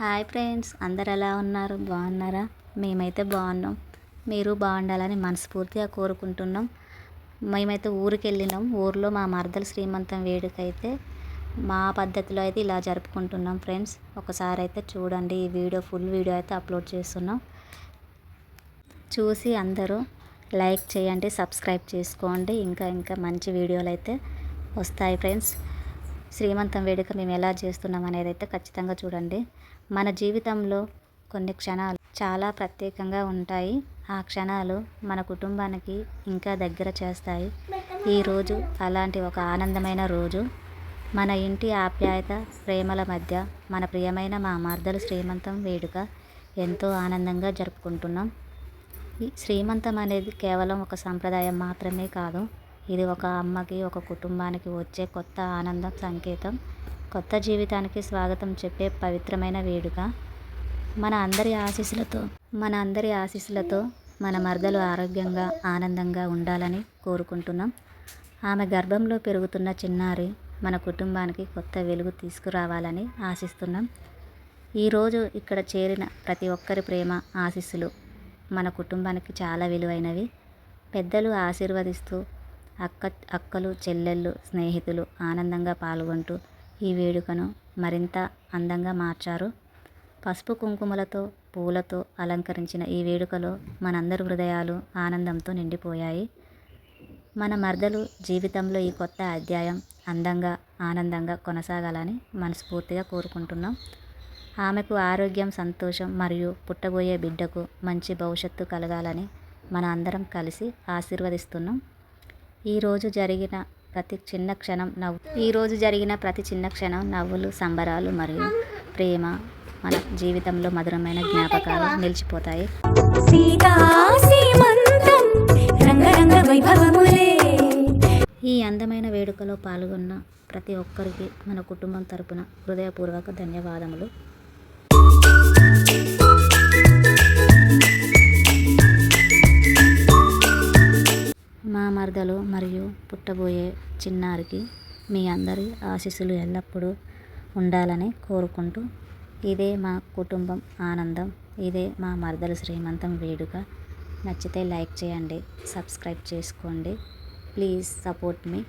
Hi friends, అందరు ఎలా ఉన్నారు? బాగున్నారా? మేమైతే బాగున్నాం. మీరు బాగుండాలని మనస్ఫూర్తిగా కోరుకుంటున్నాం. మేమైతే ఊరికి వెళ్ళినాం. ఊర్లో మా మరదల శ్రీమంతం వేడుకైతే మా పద్ధతిలో అయితే ఇలా జరుపుకుంటున్నాం ఫ్రెండ్స్. ఒకసారి అయితే చూడండి, ఈ వీడియో ఫుల్ వీడియో అయితే అప్లోడ్ చేస్తున్నాం. చూసి అందరూ లైక్ చేయండి, సబ్స్క్రైబ్ చేసుకోండి. ఇంకా మంచి వీడియోలు అయితే వస్తాయి ఫ్రెండ్స్. శ్రీమంతం వేడుక మేము ఎలా చేస్తున్నాం అనేది అయితే ఖచ్చితంగా చూడండి. మన జీవితంలో కొన్ని క్షణాలు చాలా ప్రత్యేకంగా ఉంటాయి. ఆ క్షణాలు మన కుటుంబానికి ఇంకా దగ్గర చేస్తాయి. ఈరోజు అలాంటి ఒక ఆనందమైన రోజు. మన ఇంటి ఆప్యాయత ప్రేమల మధ్య మన ప్రియమైన మా మరదలు శ్రీమంతం వేడుక ఎంతో ఆనందంగా జరుపుకుంటున్నాం. ఈ శ్రీమంతం అనేది కేవలం ఒక సంప్రదాయం మాత్రమే కాదు. ఇది ఒక అమ్మకి, ఒక కుటుంబానికి వచ్చే కొత్త ఆనందం సంకేతం. కొత్త జీవితానికి స్వాగతం చెప్పే పవిత్రమైన వేడుక. మన అందరి ఆశీస్సులతో మన మరదలు ఆరోగ్యంగా ఆనందంగా ఉండాలని కోరుకుంటున్నాం. ఆమె గర్భంలో పెరుగుతున్న చిన్నారి మన కుటుంబానికి కొత్త వెలుగు తీసుకురావాలని ఆశిస్తున్నాం. ఈరోజు ఇక్కడ చేరిన ప్రతి ఒక్కరి ప్రేమ, ఆశీస్సులు మన కుటుంబానికి చాలా విలువైనవి. పెద్దలు ఆశీర్వదిస్తూ అక్కలు, చెల్లెళ్ళు, స్నేహితులు ఆనందంగా పాల్గొంటూ ఈ వేడుకను మరింత అందంగా మార్చారు. పసుపు కుంకుమలతో, పూలతో అలంకరించిన ఈ వేడుకలో మనందరి హృదయాలు ఆనందంతో నిండిపోయాయి. మన మరదలు జీవితంలో ఈ కొత్త అధ్యాయం అందంగా, ఆనందంగా కొనసాగాలని మనస్ఫూర్తిగా కోరుకుంటున్నాం. ఆమెకు ఆరోగ్యం, సంతోషం మరియు పుట్టబోయే బిడ్డకు మంచి భవిష్యత్తు కలగాలని మన అందరం కలిసి ఆశీర్వదిస్తున్నాం. ఈరోజు జరిగిన ప్రతి చిన్న క్షణం నవ్వులు, సంబరాలు మరియు ప్రేమ మన జీవితంలో మధురమైన జ్ఞాపకాలు నిలిచిపోతాయి. ఈ అందమైన వేడుకలో పాల్గొన్న ప్రతి ఒక్కరికి మన కుటుంబం తరపున హృదయపూర్వక ధన్యవాదములు. మా మరదలు మరియు పుట్టబోయే చిన్నారికి మీ అందరి ఆశీస్సులు ఎల్లప్పుడూ ఉండాలని కోరుకుంటూ, ఇదే మా కుటుంబం ఆనందం, ఇదే మా మరదలు శ్రీమంతం వేడుక. నచ్చితే లైక్ చేయండి, సబ్స్క్రైబ్ చేసుకోండి. Please support me.